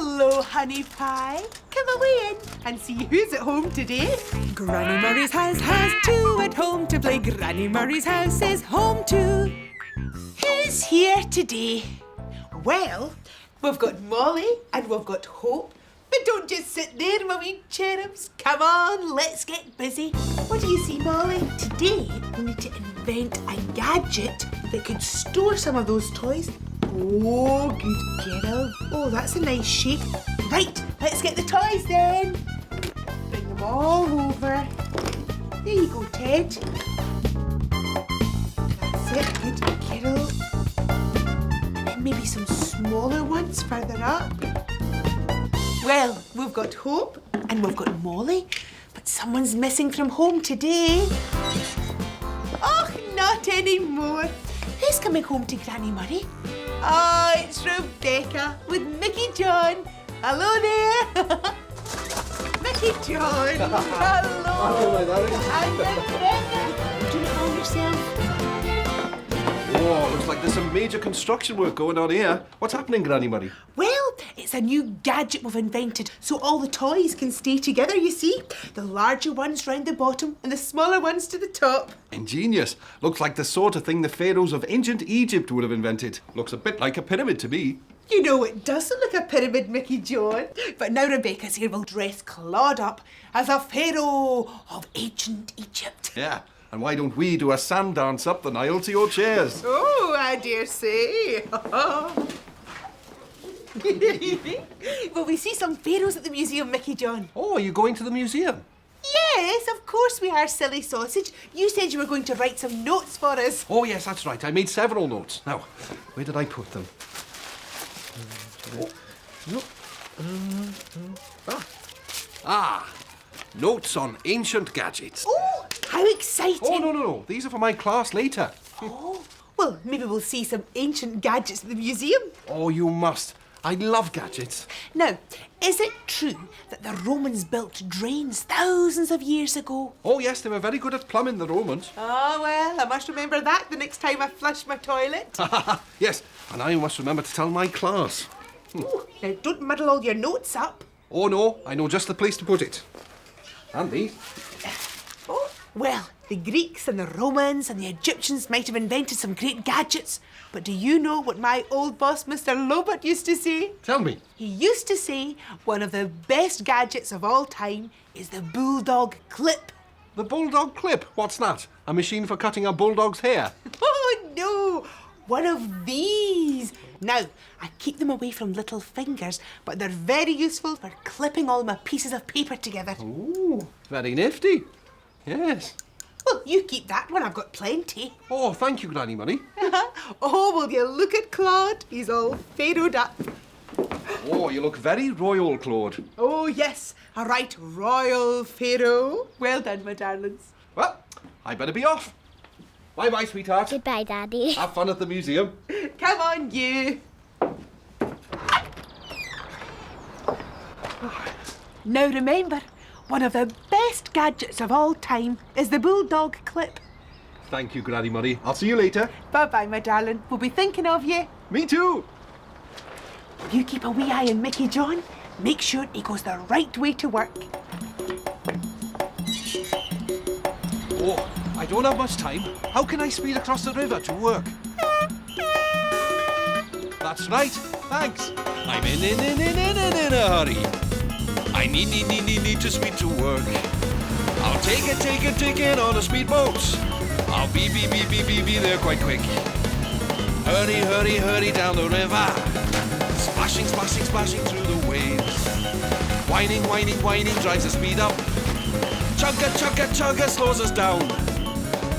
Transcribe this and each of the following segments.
Hello, honey pie. Come away in and see who's at home today. Granny Murray's house has two at home to play. Granny Murray's house is home too. Who's here today? Well, we've got Molly and we've got Hope. But don't just sit there, my wee cherubs. Come on, let's get busy. What do you see, Molly? Today, we need to invent a gadget that could store some of those toys. Oh, good girl. Oh, that's a nice shape. Right, let's get the toys then. Bring them all over. There you go, Ted. That's it, good girl. And then maybe some smaller ones further up. Well, we've got Hope and we've got Molly, but someone's missing from home today. Oh, not anymore. Who's coming home to Granny Murray? Oh, it's Rebecca with Mickey John. Hello there. Mickey John. Hello. And Rebecca. Do you know yourself? Whoa, looks like there's some major construction work going on here. What's happening, Granny Murray? Well, it's a new gadget we've invented so all the toys can stay together, you see. The larger ones round the bottom and the smaller ones to the top. Ingenious. Looks like the sort of thing the pharaohs of ancient Egypt would have invented. Looks a bit like a pyramid to me. You know, it doesn't look a pyramid, Mickey John. But now Rebecca's here, we'll dress Claude up as a pharaoh of ancient Egypt. Yeah, and why don't we do a sand dance up the Nile to your chairs? Oh, I dare say. Will we see some pharaohs at the museum, Mickey John? Oh, are you going to the museum? Yes, of course we are, silly sausage. You said you were going to write some notes for us. Oh, yes, that's right. I made several notes. Now, where did I put them? Notes on ancient gadgets. Oh, how exciting. Oh, no. These are for my class later. Oh, well, maybe we'll see some ancient gadgets at the museum. Oh, you must. I love gadgets. Now, is it true that the Romans built drains thousands of years ago? Oh, yes, they were very good at plumbing, the Romans. Oh, well, I must remember that the next time I flush my toilet. Yes, and I must remember to tell my class. Ooh, now, don't muddle all your notes up. Oh, no, I know just the place to put it. And these. Oh, well, the Greeks and the Romans and the Egyptians might have invented some great gadgets, but do you know what my old boss, Mr. Lobot, used to say? Tell me. He used to say one of the best gadgets of all time is the bulldog clip. The bulldog clip, what's that? A machine for cutting a bulldog's hair? Oh, no! One of these. Now, I keep them away from little fingers, but they're very useful for clipping all my pieces of paper together. Ooh, very nifty. Yes. Well, you keep that one, I've got plenty. Oh, thank you, Granny Murray. Oh, will you look at Claude? He's all pharaohed up. Oh, you look very royal, Claude. Oh, yes, a right royal pharaoh. Well done, my darlings. Well, I better be off. Bye-bye, sweetheart. Goodbye, Daddy. Have fun at the museum. Come on, you. Now remember, one of the best gadgets of all time is the bulldog clip. Thank you, Granny Murray. I'll see you later. Bye-bye, my darling. We'll be thinking of you. Me too. You keep a wee eye on Mickey John. Make sure he goes the right way to work. Oh, I don't have much time. How can I speed across the river to work? That's right. Thanks. I'm in a hurry. I need to speed to work. I'll take it on a speedboat. I'll be there quite quick. Hurry down the river. Splashing through the waves. Whining drives the speed up. Chugga slows us down.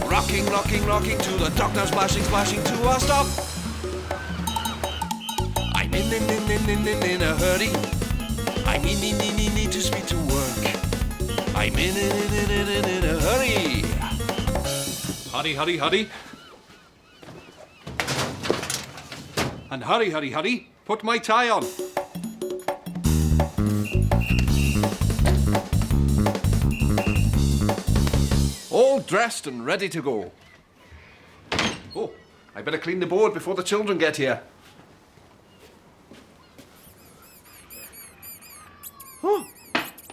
Rocking to the dock now, splashing to our stop. I'm in a hurry. I need to speed to work. I'm in a hurry. Hurry. And hurry. Put my tie on. All dressed and ready to go. Oh, I better clean the board before the children get here. Oh.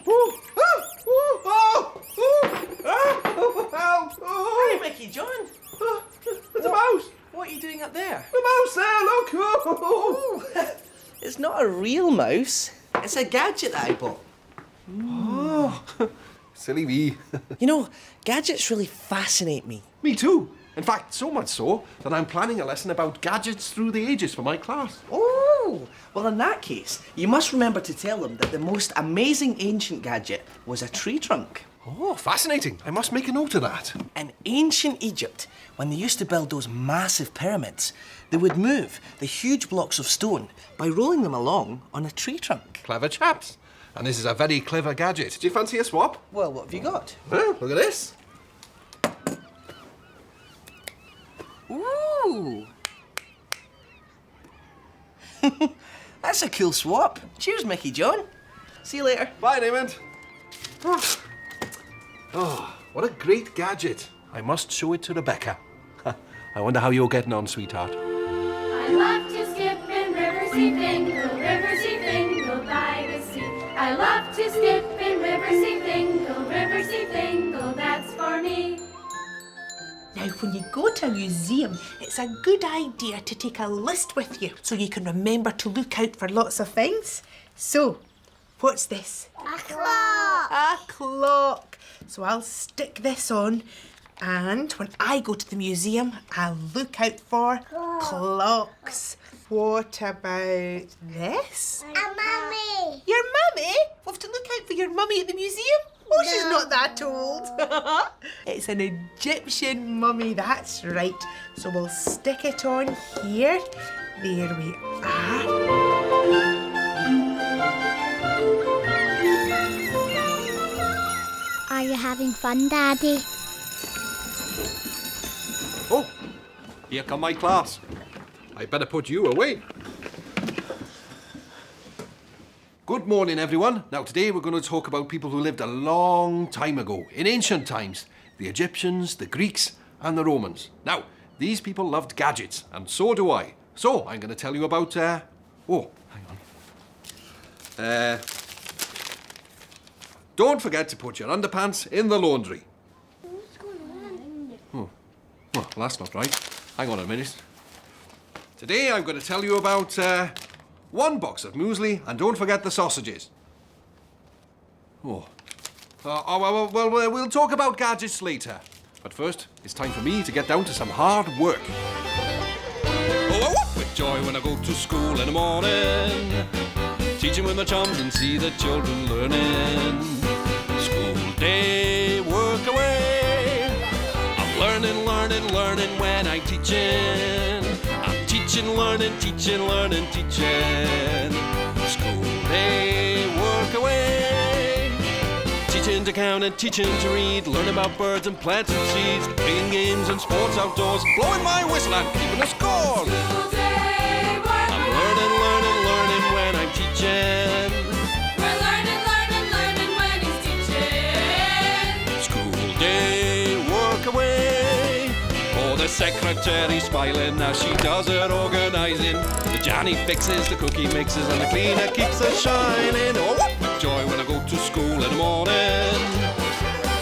Oh. Ah. Oh. Oh. Oh. Oh. Oh. Hey, Mickey, John. Oh. It's a mouse. What are you doing up there? A mouse there, look. Oh. Oh, it's not a real mouse. It's a gadget that I bought. Oh. Silly me. You know, gadgets really fascinate me. Me too. In fact, so much so that I'm planning a lesson about gadgets through the ages for my class. Oh, well, in that case, you must remember to tell them that the most amazing ancient gadget was a tree trunk. Oh, fascinating. I must make a note of that. In ancient Egypt, when they used to build those massive pyramids, they would move the huge blocks of stone by rolling them along on a tree trunk. Clever chaps. And this is a very clever gadget. Do you fancy a swap? Well, what have you got? Huh? Look at this. Ooh! That's a cool swap. Cheers, Mickey John. See you later. Bye, Raymond. Oh, what a great gadget. I must show it to Rebecca. I wonder how you're getting on, sweetheart. I love to skip in Riverseafingal, Riverseafingal by the sea. I love to skip in Riverseafingal, Riverseafingal, that's for me. Now, when you go to a museum, it's a good idea to take a list with you so you can remember to look out for lots of things. So, what's this? A clock! A clock. So I'll stick this on, and when I go to the museum, I'll look out for clocks. What about this? A mummy! Your mummy? We'll have to look out for your mummy at the museum? Oh, she's not that old. It's an Egyptian mummy, that's right. So we'll stick it on here. There we are. Are you having fun, Daddy? Oh, here come my class. I better put you away. Good morning, everyone. Now, today we're going to talk about people who lived a long time ago, in ancient times. The Egyptians, the Greeks, and the Romans. Now, these people loved gadgets, and so do I. So, I'm going to tell you about, oh, hang on. Don't forget to put your underpants in the laundry. Oh, well, that's not right. Hang on a minute. Today I'm going to tell you about, one box of muesli, and don't forget the sausages. Oh. Well, we'll talk about gadgets later. But first, it's time for me to get down to some hard work. Oh, I walk with joy when I go to school in the morning. Teaching with my chums and see the children learning. School day, work away. I'm learning when I'm teaching. I'm teaching, learning, teaching. School day, work away. Teaching to count and teaching to read. Learn about birds and plants and seeds. Playing games and sports outdoors. Blowing my whistle and keeping a score. School day, work I'm learning when I'm teaching. We're learning when he's teaching. School day, work away. Oh, the secretary smiling as she does her organising. The Johnny fixes, the cookie mixes, and the cleaner keeps us shining. Oh, what joy when I go to school in the morning.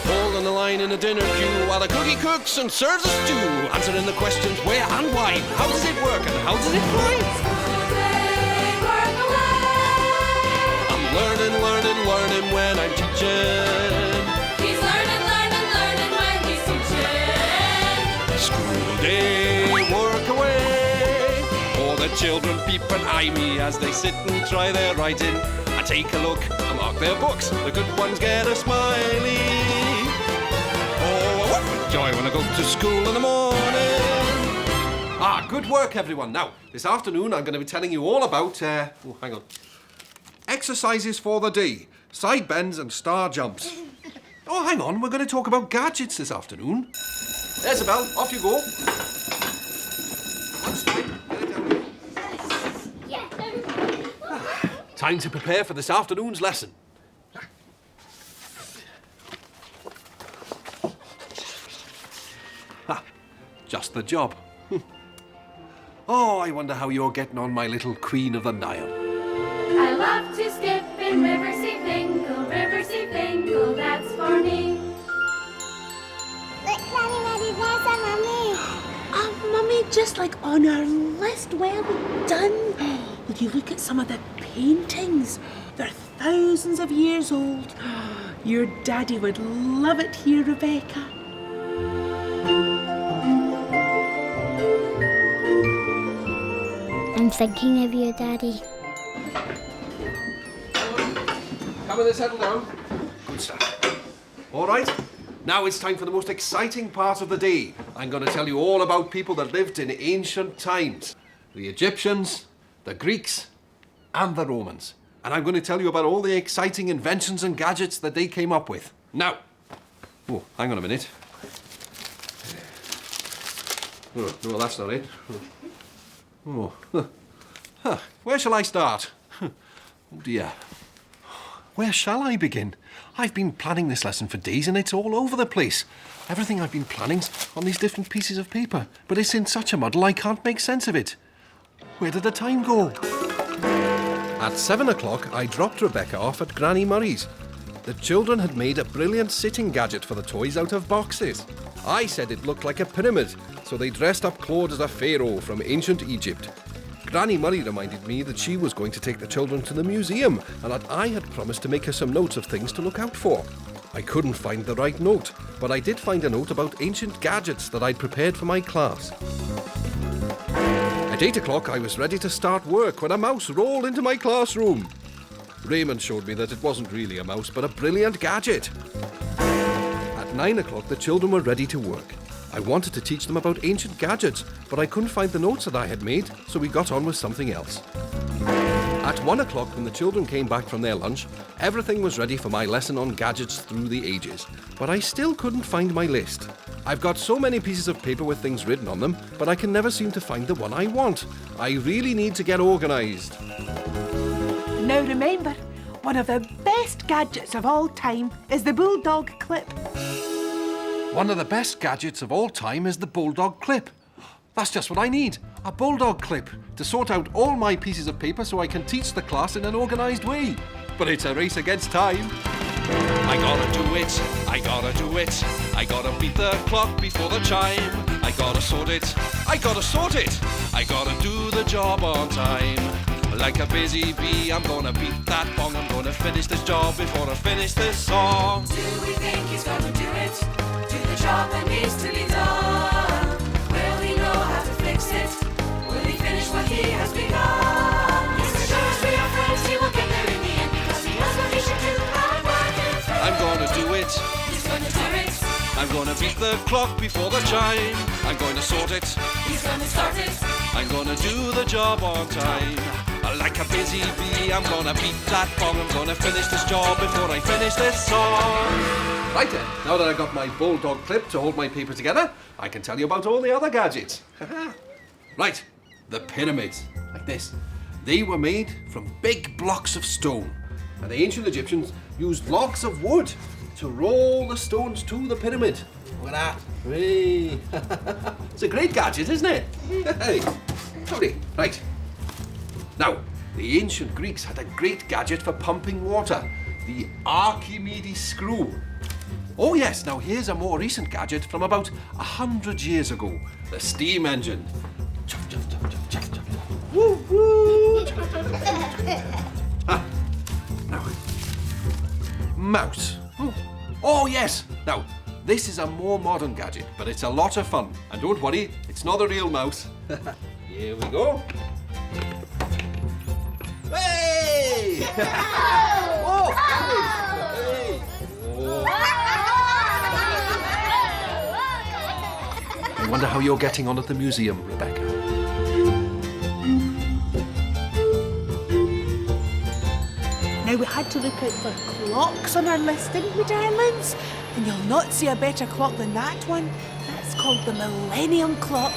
Hold on the line in the dinner queue while the cookie cooks and serves a stew. Answering the questions where and why. How does it work and how does it fly? School day, work away. I'm learning when I'm teaching. He's learning when he's teaching. School day, work away. All the children peep and eye me as they sit and try their writing. I take a look, I mark their books. The good ones get a smiley. Oh, what with joy when I go to school in the morning. Ah, good work, everyone. Now, this afternoon I'm going to be telling you all about, hang on. Exercises for the day. Side bends and star jumps. Oh, hang on. We're going to talk about gadgets this afternoon. There's a bell. Off you go. One slide. Get it down here. Time to prepare for this afternoon's lesson. Ha, just the job. Oh, I wonder how you're getting on, my little Queen of the Nile. I love to skip in Riverseafingal. Riverseafingal, that's for me. Look, Granny Mary, there's a mummy. Mummy, just like on our list. Well done. Will you look at some of the paintings? They're thousands of years old. Your daddy would love it here, Rebecca. I'm thinking of you, Daddy. Come and settle down. Good stuff. All right. Now it's time for the most exciting part of the day. I'm going to tell you all about people that lived in ancient times. The Egyptians, the Greeks, and the Romans. And I'm going to tell you about all the exciting inventions and gadgets that they came up with. Now, oh, hang on a minute. Oh, no, that's not it. Oh, huh. Where shall I start? Oh dear. Where shall I begin? I've been planning this lesson for days and it's all over the place. Everything I've been planning's on these different pieces of paper, but it's in such a muddle I can't make sense of it. Where did the time go? At 7 o'clock, I dropped Rebecca off at Granny Murray's. The children had made a brilliant sitting gadget for the toys out of boxes. I said it looked like a pyramid, so they dressed up Claude as a pharaoh from ancient Egypt. Granny Murray reminded me that she was going to take the children to the museum and that I had promised to make her some notes of things to look out for. I couldn't find the right note, but I did find a note about ancient gadgets that I'd prepared for my class. At 8 o'clock, I was ready to start work when a mouse rolled into my classroom. Raymond showed me that it wasn't really a mouse, but a brilliant gadget. At 9 o'clock, the children were ready to work. I wanted to teach them about ancient gadgets, but I couldn't find the notes that I had made, so we got on with something else. At 1 o'clock, when the children came back from their lunch, everything was ready for my lesson on gadgets through the ages, but I still couldn't find my list. I've got so many pieces of paper with things written on them, but I can never seem to find the one I want. I really need to get organised. Now remember, one of the best gadgets of all time is the bulldog clip. One of the best gadgets of all time is the bulldog clip. That's just what I need, a bulldog clip, to sort out all my pieces of paper so I can teach the class in an organised way. But it's a race against time. I gotta do it, I gotta do it. I gotta beat the clock before the chime. I gotta sort it, I gotta sort it. I gotta do the job on time. Like a busy bee, I'm gonna beat that bong. I'm gonna finish this job before I finish this song. Do we think he's gonna do it? Do the job that needs to be done? Will he know how to fix it? Will he finish what he has begun? Yes, as sure as we are friends, he will get there in the end because he knows what he should do and work it through. I'm gonna do it, He's gonna do it. I'm gonna beat the clock before the chime. I'm going to sort it, He's gonna start it. I'm gonna do the job on time. Like a busy bee, I'm gonna beat that bong. I'm gonna finish this job before I finish this song. Right then, now that I've got my bulldog clip to hold my paper together, I can tell you about all the other gadgets. Right, the pyramids, like this. They were made from big blocks of stone, and the ancient Egyptians used logs of wood to roll the stones to the pyramid. Look at that. Hey. It's a great gadget, isn't it? Hey, howdy. Right. Now, the ancient Greeks had a great gadget for pumping water, the Archimedes screw. Oh yes, now here's a more recent gadget from about 100 years ago, the steam engine. Chuff, chuff, chuff, chuff, chuff, chuff, chuff. Woo, woo. Now, mouse. Oh yes, now this is a more modern gadget, but it's a lot of fun. And don't worry, it's not a real mouse. Here we go. Hey! Oh! Hey! Oh. I wonder how you're getting on at the museum, Rebecca. Now we had to look out for clocks on our list, didn't we, darlings? And you'll not see a better clock than that one. That's called the Millennium Clock.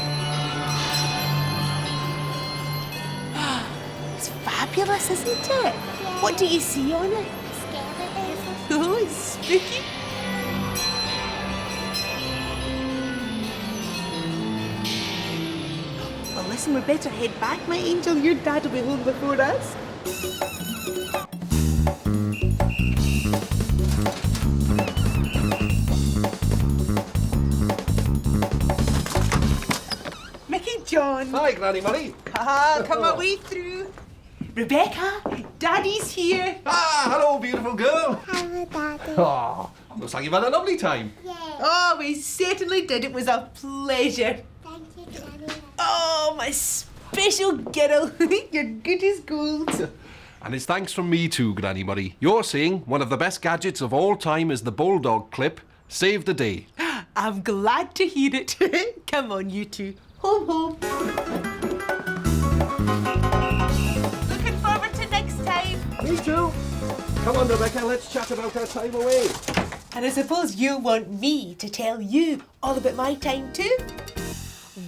It's fabulous, isn't it? What do you see on it? Oh, it's spooky. Well, listen, we better head back, my angel. Your dad will be home before us. John. Hi, Granny Murray. Come away through. Rebecca, Daddy's here. Hello, beautiful girl. Hello, Daddy. Oh, looks like you've had a lovely time. Yeah. Oh, we certainly did. It was a pleasure. Thank you, Daddy. Oh, my special girl. You're good as gold. And it's thanks from me too, Granny Murray. You're saying one of the best gadgets of all time is the Bulldog clip. Saved the day. I'm glad to hear it. Come on, you two. Home, home. Looking forward to next time. Me too. Come on, Rebecca, let's chat about our time away. And I suppose you want me to tell you all about my time too?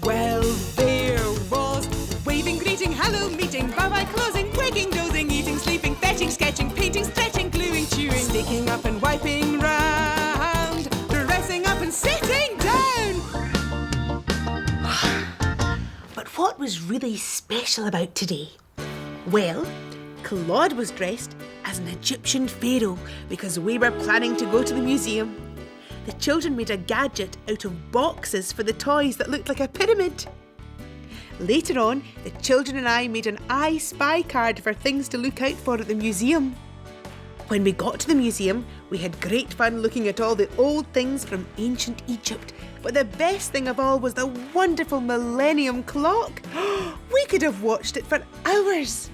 Well, there was waving, greeting, hello, meeting, bye-bye, closing, waking, dozing, eating, sleeping, fetching, sketching, painting, stretching, gluing, chewing, sticking up and wiping round, dressing up and sitting down. But what was really special about today? Well, Claude was dressed as an Egyptian pharaoh because we were planning to go to the museum. The children made a gadget out of boxes for the toys that looked like a pyramid. Later on, the children and I made an I Spy card for things to look out for at the museum. When we got to the museum, we had great fun looking at all the old things from ancient Egypt. But the best thing of all was the wonderful Millennium Clock. We could have watched it for hours.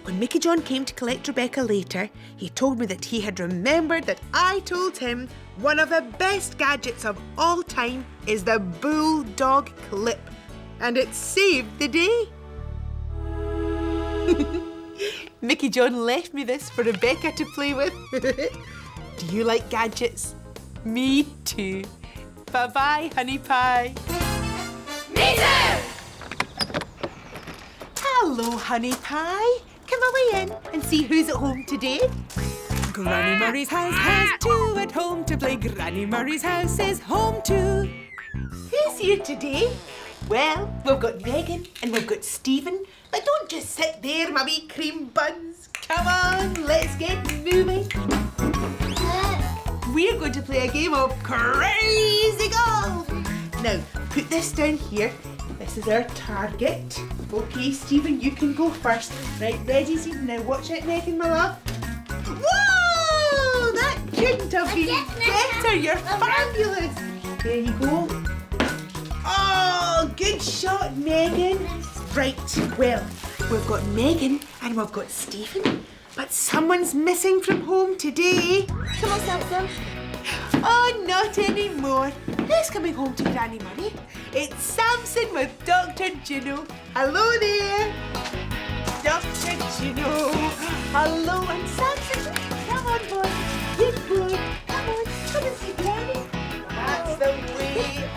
When Mickey John came to collect Rebecca later, he told me that he had remembered that I told him one of the best gadgets of all time is the Bulldog clip. And it saved the day. Mickey John left me this for Rebecca to play with. Do you like gadgets? Me too. Bye-bye, honey pie. Me too! Hello, honey pie. Come away in and see who's at home today. Granny Murray's house has two at home to play. Granny Murray's house is home too. Who's here today? Well, we've got Megan and we've got Stephen. But don't just sit there, my wee cream buns. Come on, let's get moving. We're going to play a game of crazy golf. Now, put this down here. This is our target. Okay, Stephen, you can go first. Right, ready, Stephen? Now watch it, Megan, my love. Whoa! That couldn't have been better. You're fabulous. There you go. Oh, good shot, Megan. Right, well, we've got Megan and we've got Stephen, but someone's missing from home today. Come on, Sampson. Oh, not anymore. Who's coming home to Granny Murray? It's Sampson with Dr. Juno. Hello there. Dr. Juno. Hello, and Sampson. Come on, boy. Good boy. Come and see Granny. That's the way.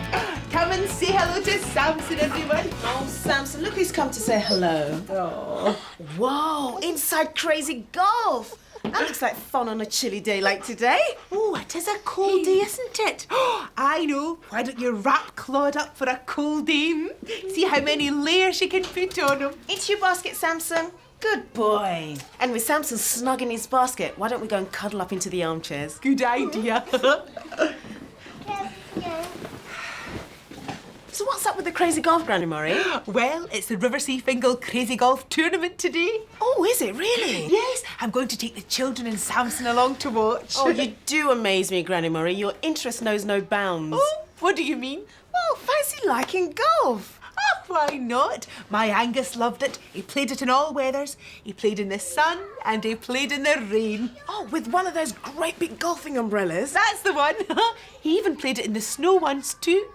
Come and say hello to Sampson, everyone. Oh, Sampson, look who's come to say hello. Oh. Whoa, inside crazy golf. That looks like fun on a chilly day like today. Oh, it is a cold day, isn't it? I know. Why don't you wrap Claude up for a cold day? See how many layers she can put on him. Into your basket, Sampson. Good boy. And with Sampson snug in his basket, why don't we go and cuddle up into the armchairs? Good idea. So what's up with the crazy golf, Granny Murray? Well, it's the Riverseafingal Crazy Golf Tournament today. Oh, is it really? Yes, I'm going to take the children and Samson along to watch. Oh, you do amaze me, Granny Murray. Your interest knows no bounds. Oh, what do you mean? Well, fancy liking golf. Oh, why not? My Angus loved it. He played it in all weathers. He played in the sun and he played in the rain. Oh, with one of those great big golfing umbrellas. That's the one. He even played it in the snow once too.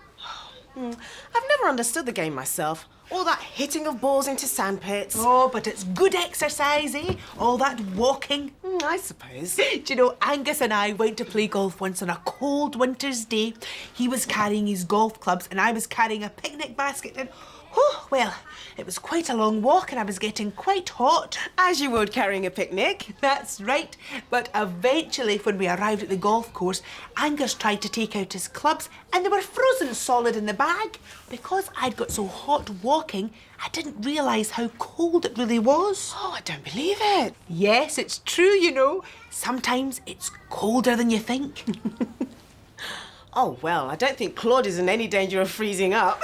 I've never understood the game myself. All that hitting of balls into sandpits. Oh, but it's good exercise, eh? All that walking. I suppose. Do you know, Angus and I went to play golf once on a cold winter's day. He was carrying his golf clubs and I was carrying a picnic basket and, oh, well, it was quite a long walk and I was getting quite hot. As you would carrying a picnic. That's right. But eventually, when we arrived at the golf course, Angus tried to take out his clubs and they were frozen solid in the bag. Because I'd got so hot walking, I didn't realise how cold it really was. Oh, I don't believe it. Yes, it's true, you know. Sometimes it's colder than you think. Oh, well, I don't think Claude is in any danger of freezing up.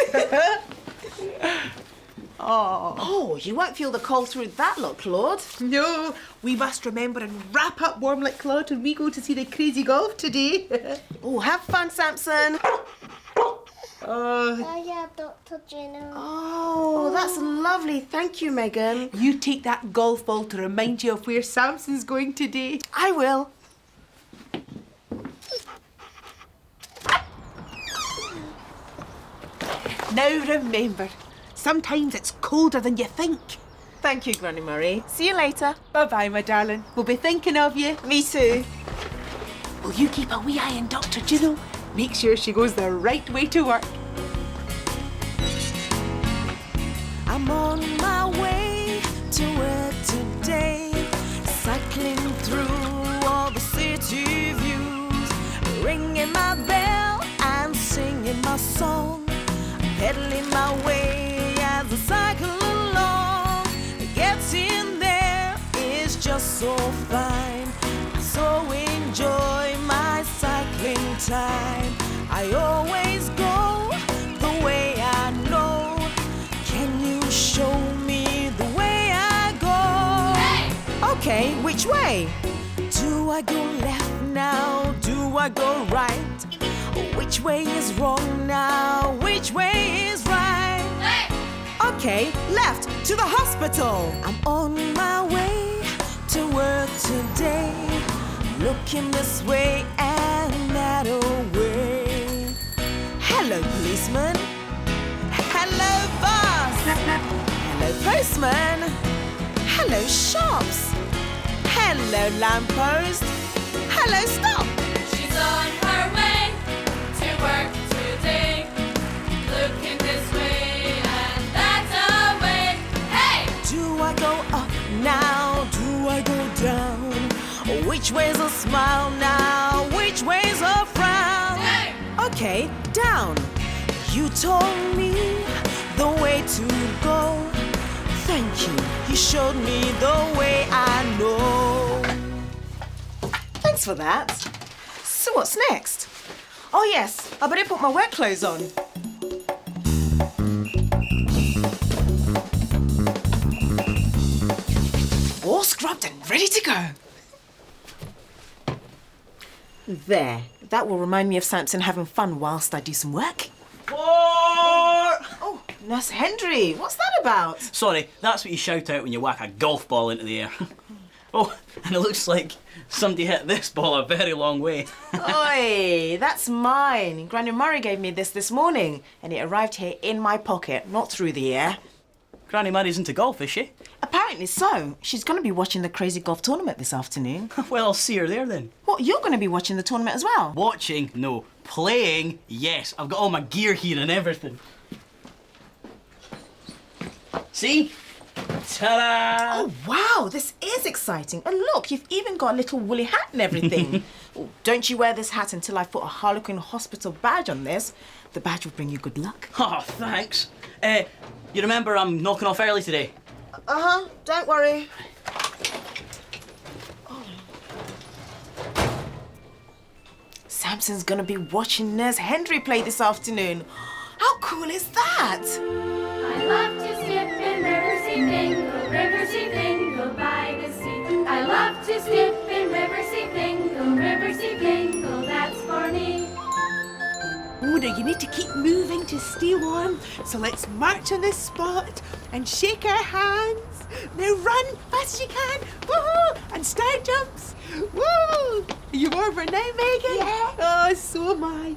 Oh, you won't feel the cold through that lot, Claude. No, we must remember and wrap up warm like Claude when we go to see the crazy golf today. Oh, have fun, Sampson. Oh, yeah, Dr. Juno. Oh, that's lovely. Thank you, Megan. You take that golf ball to remind you of where Sampson's going today. I will. Now remember, sometimes it's colder than you think. Thank you, Granny Murray. See you later. Bye-bye, my darling. We'll be thinking of you. Me too. Will you keep a wee eye on Dr. Juno? Make sure she goes the right way to work. I'm on my way to work today, cycling through all the city views, ringing my bell and singing my song, pedaling my way as I cycle along. Getting there is just so fine, I so enjoy my cycling time. I always go the way I know. Can you show me the way I go? Hey! Okay, which way? Do I go left now? Do I go right? Which way is wrong now? Which way is right? Hey! Okay, left to the hospital. I'm on my way to work today, looking this way and that way. Hello, policeman. Hello, boss. Hello, postman. Hello, shops. Hello, lamppost. Hello, stop. She's on her way to work today, looking this way and that way. Hey! Do I go up now? Do I go down? Which way's a smile now? Which way's a frown? Hey! Okay, down. You told me the way to go. Thank you. You showed me the way I know. Thanks for that. So what's next? Oh yes, I better put my work clothes on. All scrubbed and ready to go. There, that will remind me of Sampson having fun whilst I do some work. Oh, Nurse Hendry, what's that about? Sorry, that's what you shout out when you whack a golf ball into the air. Oh, and it looks like somebody hit this ball a very long way. Oi, that's mine. Granny Murray gave me this morning, and it arrived here in my pocket, not through the air. Granny Murray's into golf, is she? Apparently so. She's going to be watching the crazy golf tournament this afternoon. Well, I'll see her there then. What, you're going to be watching the tournament as well? Watching? No. Playing? Yes. I've got all my gear here and everything. See? Ta-da! Oh, wow, this is exciting. And look, you've even got a little woolly hat and everything. Oh, don't you wear this hat until I've put a Harlequin Hospital badge on this. The badge will bring you good luck. Oh, thanks. You remember I'm knocking off early today? Uh-huh, don't worry. Oh. Sampson's gonna be watching Nurse Hendry play this afternoon. How cool is that? I love to skip in Riverseafingal, Riverseafingal by the sea. I love to skip in Riverseafingal, Riverseafingal, that's for me. Oh, now you need to keep moving to stay warm. So let's march on this spot and shake our hands. Now run fast as you can. Woohoo! And star jumps. Woo! Are you warmer now, Megan? Yeah. Oh, so am I.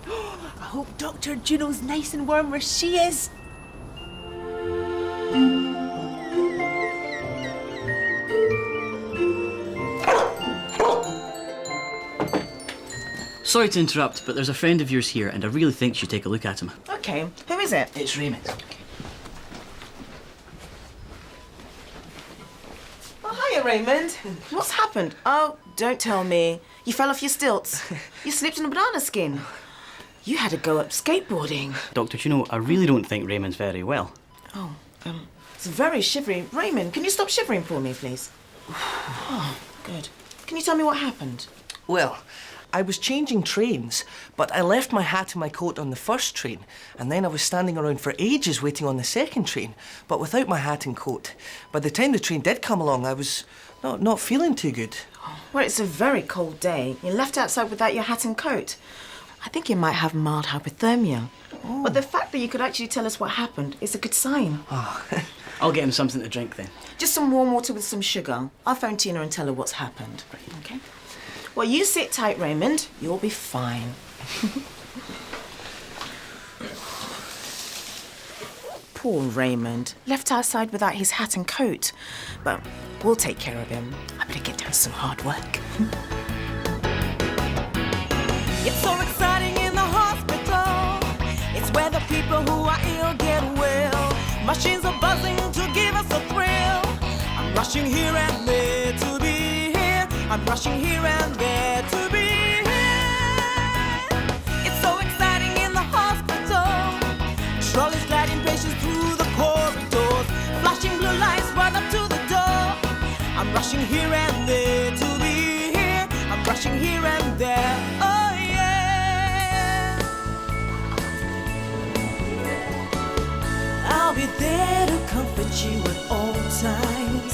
I hope Dr. Juno's nice and warm where she is. Sorry to interrupt, but there's a friend of yours here and I really think you should take a look at him. Okay, who is it? It's Raymond. Oh, hiya, Raymond. What's happened? Oh, don't tell me. You fell off your stilts. You slipped in a banana skin. You had to go up skateboarding. Dr. Juno, I really don't think Raymond's very well. Oh, it's very shivery. Raymond, can you stop shivering for me, please? Oh, good. Can you tell me what happened? Well, I was changing trains, but I left my hat and my coat on the first train, and then I was standing around for ages waiting on the second train, but without my hat and coat. By the time the train did come along, I was not feeling too good. Well, it's a very cold day. You're left outside without your hat and coat. I think you might have mild hypothermia. Oh. But the fact that you could actually tell us what happened is a good sign. Oh. I'll get him something to drink then. Just some warm water with some sugar. I'll phone Tina and tell her what's happened. Okay? Well, you sit tight, Raymond. You'll be fine. Poor Raymond. Left outside without his hat and coat. But we'll take care of him. I better get down to some hard work. It's so exciting in the hospital. It's where the people who are ill get well. Machines are buzzing to give us a thrill. I'm rushing here and there to be here. I'm rushing here and there to be here. It's so exciting in the hospital. Trolleys gliding patients through the corridors. Flashing blue lights right up to the door. I'm rushing here and there to be here. I'm rushing here and there. Oh yeah. I'll be there to comfort you at all times.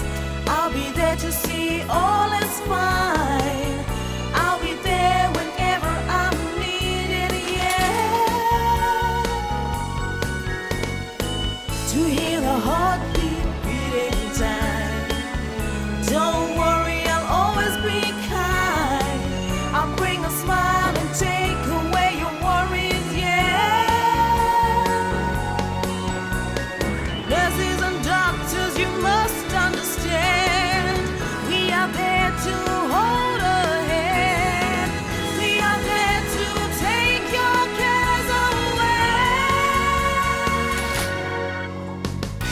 I'll be there to see all is fine. I'll be there whenever I'm needed, yeah. To hear the heartbeat beating time. Don't worry, I'll always be kind. I'll bring a smile and take away your worries, yeah. Nurses and doctors, you must understand. We are there to hold a hand. We are there to take your cares away.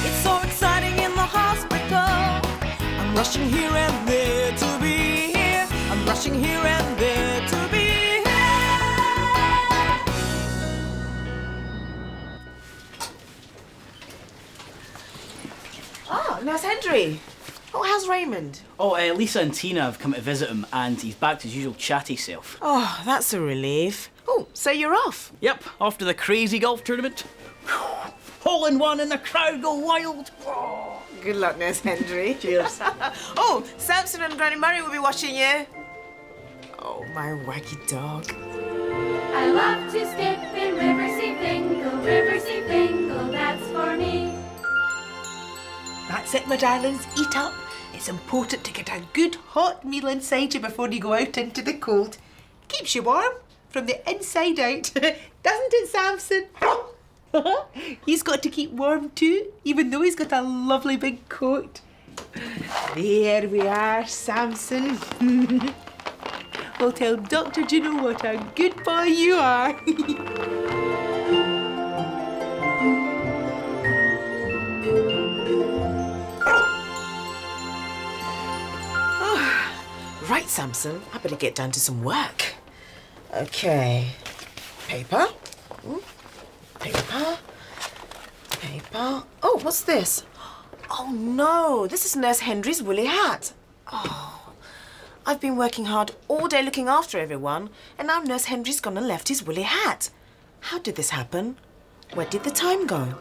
It's so exciting in the hospital. I'm rushing here and there to be here. I'm rushing here and there to be here. Oh, Nurse Hendry. Oh, how's Raymond? Oh, Lisa and Tina have come to visit him and he's back to his usual chatty self. Oh, that's a relief. Oh, so you're off? Yep, off to the crazy golf tournament. Hole in one and the crowd go wild. Oh. Good luck, Nurse Hendry. Cheers. Oh, Sampson and Granny Murray will be watching you. Oh, my wacky dog. I love to skip in Riverseafingal, Riverseafingal, that's for me. That's it, my darlings. Eat up. It's important to get a good hot meal inside you before you go out into the cold. Keeps you warm from the inside out. Doesn't it, Sampson? He's got to keep warm too, even though he's got a lovely big coat. There we are, Sampson. We'll tell Dr. Juno what a good boy you are. Right, Sampson, I better get down to some work. Okay. Paper. Paper. Paper. Oh, what's this? Oh, no. This is Nurse Hendry's woolly hat. Oh, I've been working hard all day looking after everyone, and now Nurse Hendry's gone and left his woolly hat. How did this happen? Where did the time go?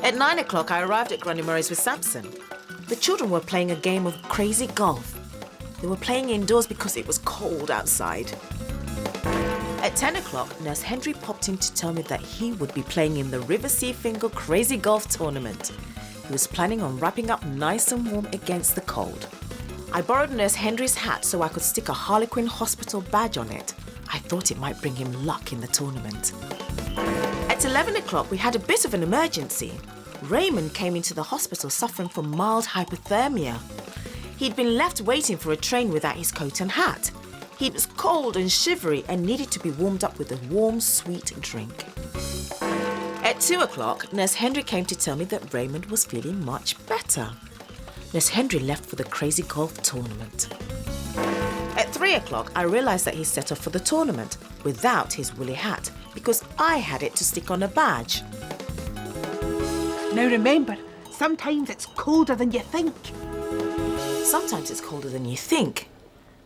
At 9 o'clock, I arrived at Granny Murray's with Sampson. The children were playing a game of crazy golf. They were playing indoors because it was cold outside. At 10 o'clock, Nurse Hendry popped in to tell me that he would be playing in the Riverseafingal Crazy Golf Tournament. He was planning on wrapping up nice and warm against the cold. I borrowed Nurse Hendry's hat so I could stick a Harlequin hospital badge on it. I thought it might bring him luck in the tournament. At 11 o'clock, we had a bit of an emergency. Raymond came into the hospital suffering from mild hypothermia. He'd been left waiting for a train without his coat and hat. He was cold and shivery and needed to be warmed up with a warm, sweet drink. At 2 o'clock, Nurse Hendry came to tell me that Raymond was feeling much better. Nurse Hendry left for the crazy golf tournament. At 3 o'clock, I realised that he set off for the tournament without his woolly hat because I had it to stick on a badge. Now remember, sometimes it's colder than you think. Sometimes it's colder than you think.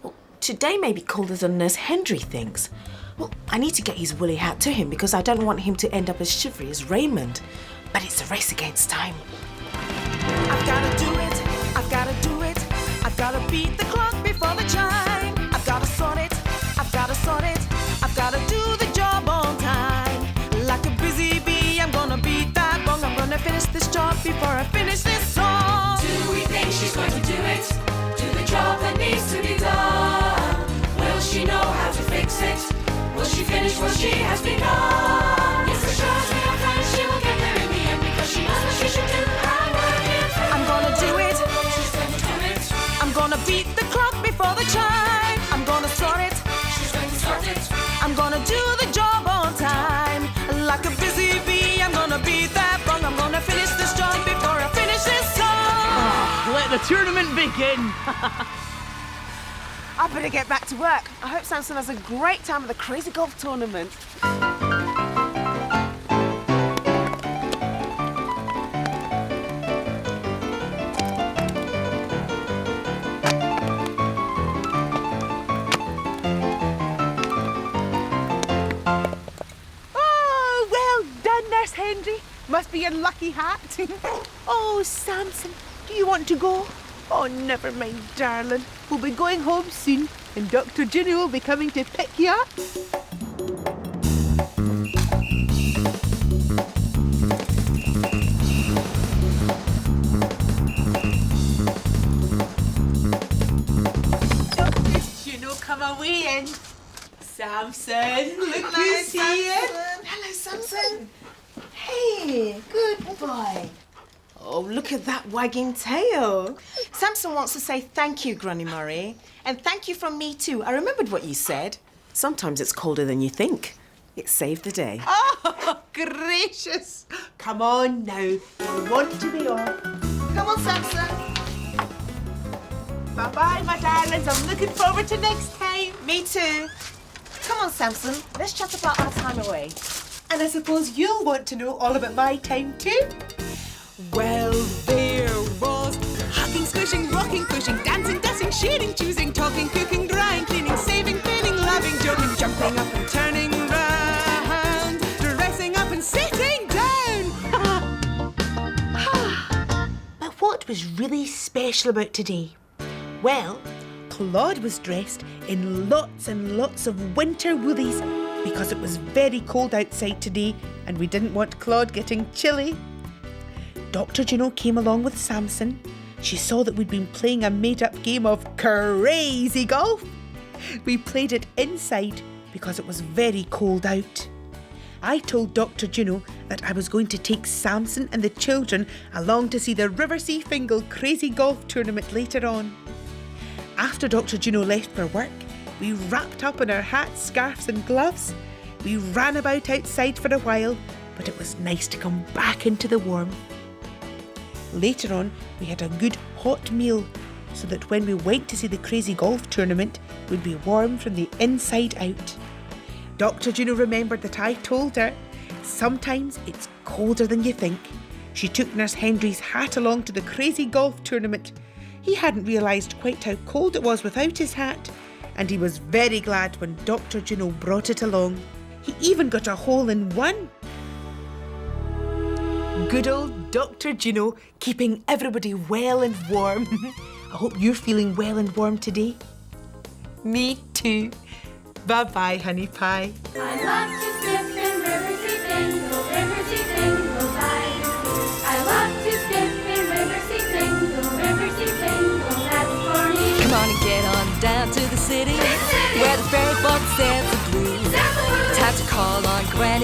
Well, today may be colder than Nurse Hendry thinks. Well, I need to get his woolly hat to him because I don't want him to end up as shivery as Raymond. But it's a race against time. I've gotta do it, I've gotta do it. I've gotta beat the clock before the chime. I've gotta sort it, I've gotta sort it. I've gotta do the job on time. Like a busy bee, I'm gonna beat that gong. I'm gonna finish this job before I finish this song. Do we think she's going to do it? Do the job that needs to be done? Will she know how to fix it? Will she finish what she has begun? Yes, for sure, as we are friends, she will get there in the end because she knows what she should do and work it through. I'm gonna do it. She's going to do it. I'm gonna beat the clock before the chime. I'm gonna sort it. She's going to sort it. I'm gonna do the job on time. Like a busy bee, I'm gonna beat that gong. I'm gonna finish this job before I finish this song. Let the tournament begin. I better get back to work. I hope Sampson has a great time at the crazy golf tournament. Oh, well done, Nurse Hendry. Must be your lucky hat. Oh, Sampson, do you want to go? Oh, never mind, darling. We'll be going home soon, and Dr. Ginny will be coming to pick you up. Dr. Juno, come away in. Samson, look who's here. Hello, Sampson. Hey, good boy. Oh, look at that wagging tail. Sampson wants to say thank you, Granny Murray. And thank you from me too. I remembered what you said. Sometimes it's colder than you think. It saved the day. Oh, gracious. Come on now. You want to be off. Come on, Sampson. Bye-bye, my darlings. I'm looking forward to next time. Me too. Come on, Sampson. Let's chat about our time away. And I suppose you'll want to know all about my time too. Well, there was hugging, squishing, rocking, pushing, dancing, dusting, shading, choosing, talking, cooking, drying, cleaning, saving, cleaning, loving, joking, jumping up and turning round, dressing up and sitting down. But what was really special about today? Well, Claude was dressed in lots and lots of winter woolies because it was very cold outside today and we didn't want Claude getting chilly. Dr. Juno came along with Sampson. She saw that we'd been playing a made-up game of crazy golf. We played it inside because it was very cold out. I told Dr. Juno that I was going to take Sampson and the children along to see the Riverseafingal crazy golf tournament later on. After Dr. Juno left for work, we wrapped up in our hats, scarves and gloves. We ran about outside for a while, but it was nice to come back into the warmth. Later on, we had a good hot meal so that when we went to see the crazy golf tournament, we'd be warm from the inside out. Dr. Juno remembered that I told her, sometimes it's colder than you think. She took Nurse Hendry's hat along to the crazy golf tournament. He hadn't realised quite how cold it was without his hat, and he was very glad when Dr. Juno brought it along. He even got a hole in one. Good old Dr. Juno, keeping everybody well and warm. I hope you're feeling well and warm today. Me too. Bye-bye, honey pie. I love to skip in Riverseafingal, Riverseafingal life. I love to skip in Riverseafingal, Riverseafingal, that's for me. Come on and get on down to the city, where the ferry boat sails the blue. Time to call on Grand